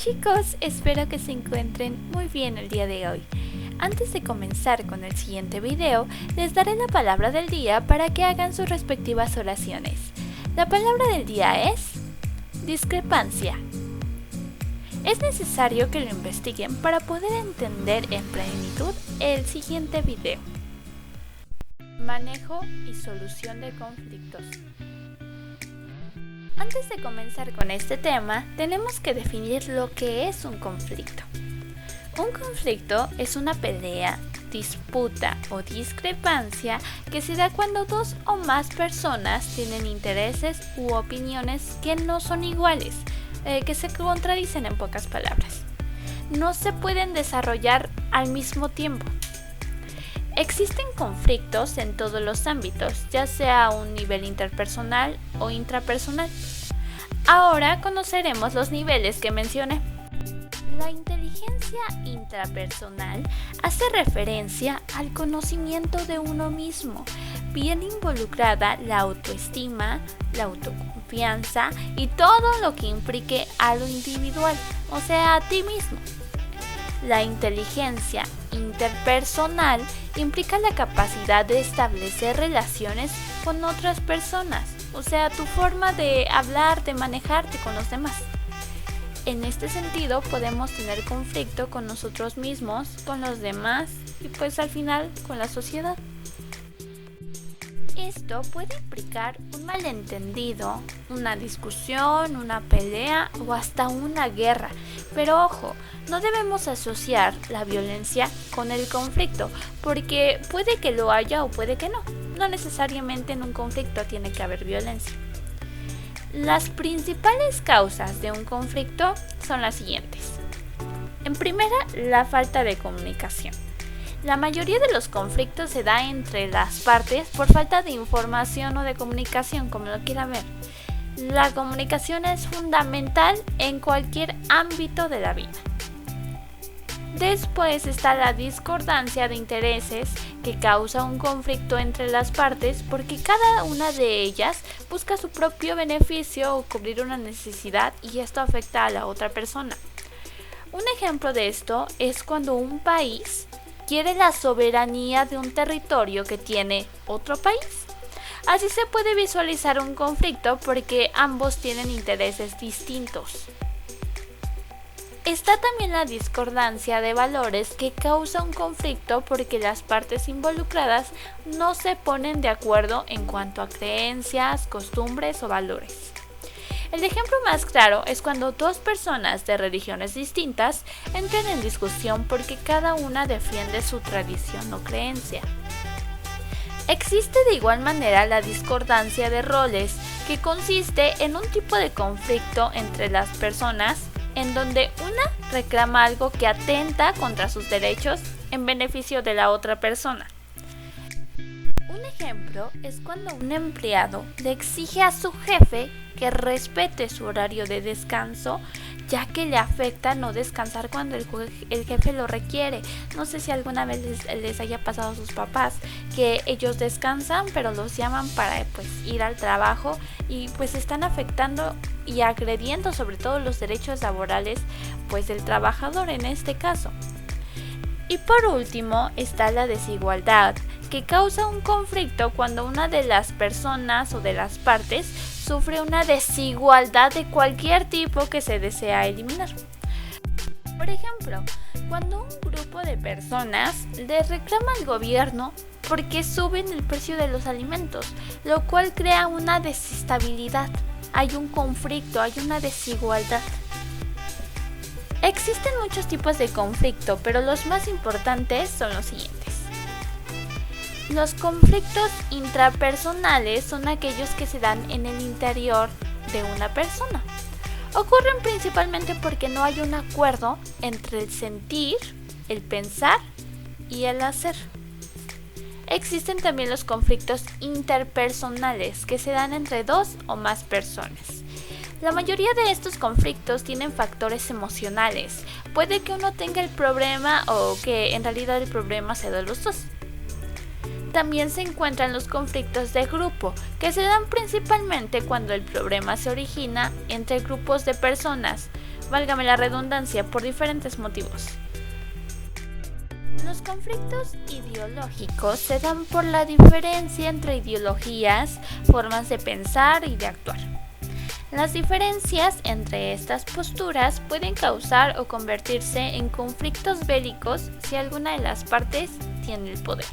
Chicos, espero que se encuentren muy bien el día de hoy. Antes de comenzar con el siguiente video, les daré la palabra del día para que hagan sus respectivas oraciones. La palabra del día es discrepancia. Es necesario que lo investiguen para poder entender en plenitud el siguiente video. Manejo y solución de conflictos. Antes de comenzar con este tema, tenemos que definir lo que es un conflicto. Un conflicto es una pelea, disputa o discrepancia que se da cuando dos o más personas tienen intereses u opiniones que no son iguales, que se contradicen en pocas palabras. No se pueden desarrollar al mismo tiempo. Existen conflictos en todos los ámbitos, ya sea a un nivel interpersonal o intrapersonal. Ahora conoceremos los niveles que mencioné. La inteligencia intrapersonal hace referencia al conocimiento de uno mismo, bien involucrada la autoestima, la autoconfianza y todo lo que implique a lo individual, o sea, a ti mismo. La inteligencia interpersonal implica la capacidad de establecer relaciones con otras personas, o sea, tu forma de hablar, de manejarte con los demás. En este sentido, podemos tener conflicto con nosotros mismos, con los demás y pues al final con la sociedad. Esto puede implicar un malentendido, una discusión, una pelea o hasta una guerra. Pero ojo, no debemos asociar la violencia con el conflicto, porque puede que lo haya o puede que no. No necesariamente en un conflicto tiene que haber violencia. Las principales causas de un conflicto son las siguientes. En primera, la falta de comunicación. La mayoría de los conflictos se da entre las partes por falta de información o de comunicación, como lo quieran ver. La comunicación es fundamental en cualquier ámbito de la vida. Después está la discordancia de intereses, que causa un conflicto entre las partes porque cada una de ellas busca su propio beneficio o cubrir una necesidad y esto afecta a la otra persona. Un ejemplo de esto es cuando un país quiere la soberanía de un territorio que tiene otro país. Así se puede visualizar un conflicto porque ambos tienen intereses distintos. Está también la discordancia de valores, que causa un conflicto porque las partes involucradas no se ponen de acuerdo en cuanto a creencias, costumbres o valores. El ejemplo más claro es cuando dos personas de religiones distintas entran en discusión porque cada una defiende su tradición o creencia. Existe de igual manera la discordancia de roles, que consiste en un tipo de conflicto entre las personas en donde una reclama algo que atenta contra sus derechos en beneficio de la otra persona. Un ejemplo es cuando un empleado le exige a su jefe que respete su horario de descanso, ya que le afecta no descansar cuando el jefe lo requiere. No sé si alguna vez les haya pasado a sus papás que ellos descansan pero los llaman para ir al trabajo y pues están afectando y agrediendo sobre todo los derechos laborales del trabajador en este caso. Y por último está la desigualdad, que causa un conflicto cuando una de las personas o de las partes sufre una desigualdad de cualquier tipo que se desea eliminar. Por ejemplo, cuando un grupo de personas le reclama al gobierno porque suben el precio de los alimentos, lo cual crea una desestabilidad. Hay un conflicto, hay una desigualdad. Existen muchos tipos de conflicto, pero los más importantes son los siguientes. Los conflictos intrapersonales son aquellos que se dan en el interior de una persona. Ocurren principalmente porque no hay un acuerdo entre el sentir, el pensar y el hacer. Existen también los conflictos interpersonales, que se dan entre dos o más personas. La mayoría de estos conflictos tienen factores emocionales. Puede que uno tenga el problema o que en realidad el problema sea de los dos. También se encuentran los conflictos de grupo, que se dan principalmente cuando el problema se origina entre grupos de personas válgame la redundancia, por diferentes motivos. Los conflictos ideológicos se dan por la diferencia entre ideologías, formas de pensar y de actuar. Las diferencias entre estas posturas pueden causar o convertirse en conflictos bélicos si alguna de las partes tiene el poder.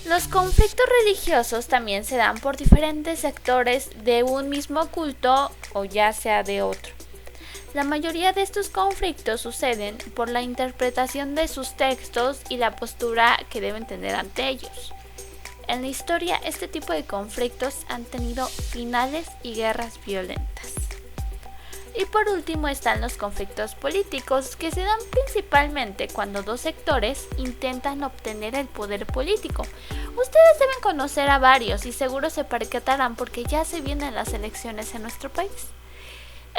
Los conflictos religiosos también se dan por diferentes sectores de un mismo culto o ya sea de otro. La mayoría de estos conflictos suceden por la interpretación de sus textos y la postura que deben tener ante ellos. En la historia, este tipo de conflictos han tenido finales y guerras violentas. Y por último están los conflictos políticos, que se dan principalmente cuando dos sectores intentan obtener el poder político. Ustedes deben conocer a varios y seguro se percatarán porque ya se vienen las elecciones en nuestro país.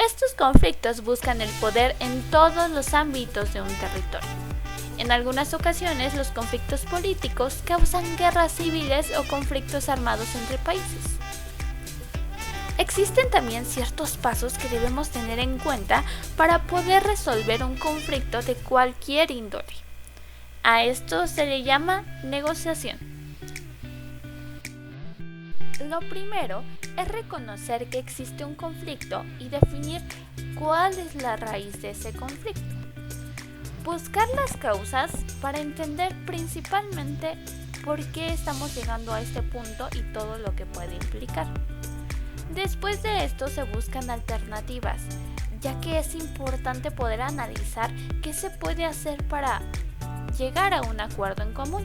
Estos conflictos buscan el poder en todos los ámbitos de un territorio. En algunas ocasiones, los conflictos políticos causan guerras civiles o conflictos armados entre países. Existen también ciertos pasos que debemos tener en cuenta para poder resolver un conflicto de cualquier índole. A esto se le llama negociación. Lo primero es reconocer que existe un conflicto y definir cuál es la raíz de ese conflicto. Buscar las causas para entender principalmente por qué estamos llegando a este punto y todo lo que puede implicar. Después de esto se buscan alternativas, ya que es importante poder analizar qué se puede hacer para llegar a un acuerdo en común.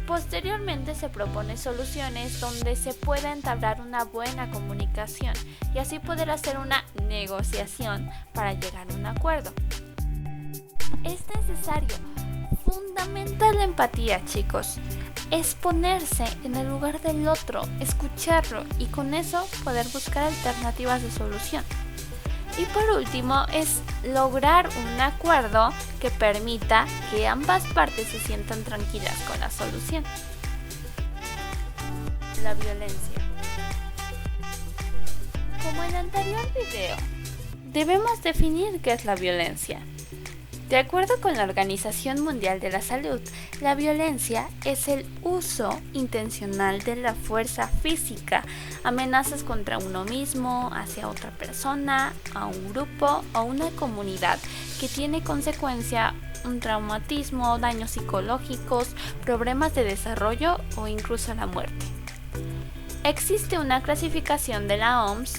Posteriormente se proponen soluciones donde se pueda entablar una buena comunicación y así poder hacer una negociación para llegar a un acuerdo. Es necesario, fundamental la empatía, chicos. Es ponerse en el lugar del otro, escucharlo y con eso poder buscar alternativas de solución. Y por último es lograr un acuerdo que permita que ambas partes se sientan tranquilas con la solución. La violencia. Como en el anterior video, debemos definir qué es la violencia. De acuerdo con la Organización Mundial de la Salud, la violencia es el uso intencional de la fuerza física, amenazas contra uno mismo, hacia otra persona, a un grupo o una comunidad que tiene consecuencia un traumatismo, daños psicológicos, problemas de desarrollo o incluso la muerte. Existe una clasificación de la OMS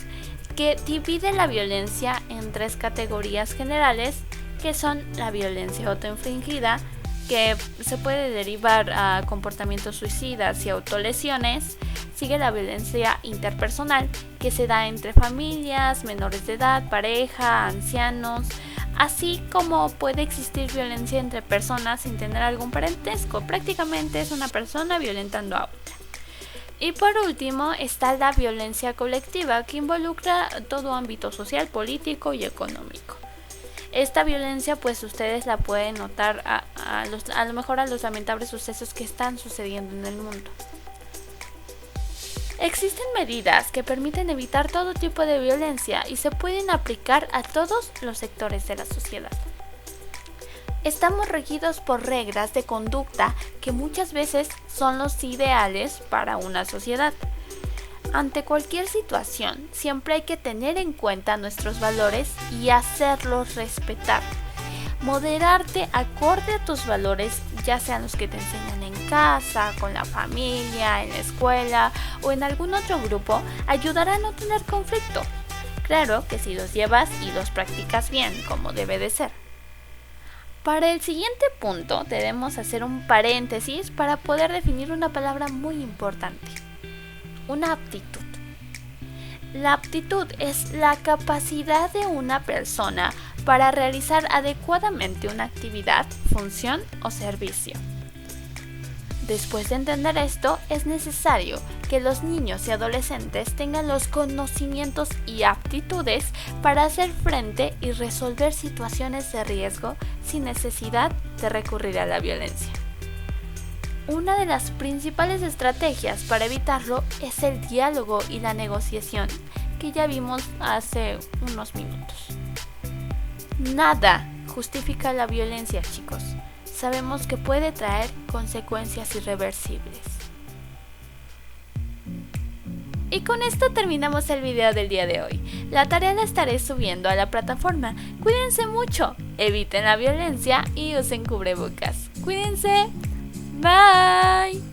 que divide la violencia en 3 categorías generales, que son la violencia autoinfligida, que se puede derivar a comportamientos suicidas y autolesiones. Sigue la violencia interpersonal, que se da entre familias, menores de edad, pareja, ancianos, así como puede existir violencia entre personas sin tener algún parentesco. Prácticamente es una persona violentando a otra. Y por último está la violencia colectiva, que involucra todo ámbito social, político y económico. Esta violencia pues ustedes la pueden notar a lo mejor a los lamentables sucesos que están sucediendo en el mundo. Existen medidas que permiten evitar todo tipo de violencia y se pueden aplicar a todos los sectores de la sociedad. Estamos regidos por reglas de conducta que muchas veces son los ideales para una sociedad. Ante cualquier situación, siempre hay que tener en cuenta nuestros valores y hacerlos respetar. Moderarte acorde a tus valores, ya sean los que te enseñan en casa, con la familia, en la escuela o en algún otro grupo, ayudará a no tener conflicto. Claro que si los llevas y los practicas bien, como debe de ser. Para el siguiente punto, debemos hacer un paréntesis para poder definir una palabra muy importante. Una aptitud. La aptitud es la capacidad de una persona para realizar adecuadamente una actividad, función o servicio. Después de entender esto, es necesario que los niños y adolescentes tengan los conocimientos y aptitudes para hacer frente y resolver situaciones de riesgo sin necesidad de recurrir a la violencia. Una de las principales estrategias para evitarlo es el diálogo y la negociación, que ya vimos hace unos minutos. Nada justifica la violencia, chicos. Sabemos que puede traer consecuencias irreversibles. Y con esto terminamos el video del día de hoy. La tarea la estaré subiendo a la plataforma. Cuídense mucho, eviten la violencia y usen cubrebocas. Cuídense. Bye.